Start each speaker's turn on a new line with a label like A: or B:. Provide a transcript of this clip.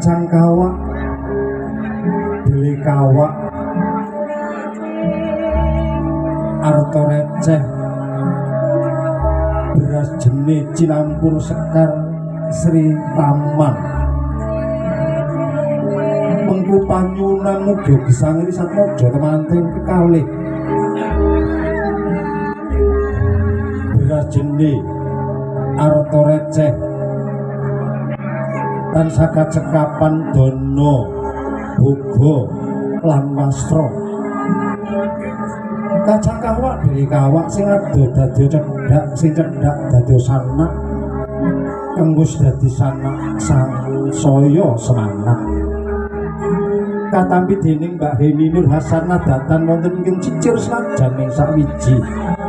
A: kacang kawak beli kawak arto receh beras jenih Cilampur Sekar Sri Taman mengku panyunan muga gesangiri satmojo temanting kekalih beras jenih arto receh dan saka cekapan dono bogo lan wastro kacang kawak beli kawak sing ado dadi cedhak sing cedhak dadi sanak kenggus dadi sanak sang saya semangat katampi dening Mbak Heni Nur Hasanah datan wonten ing Cicir Slajan ing Sawiji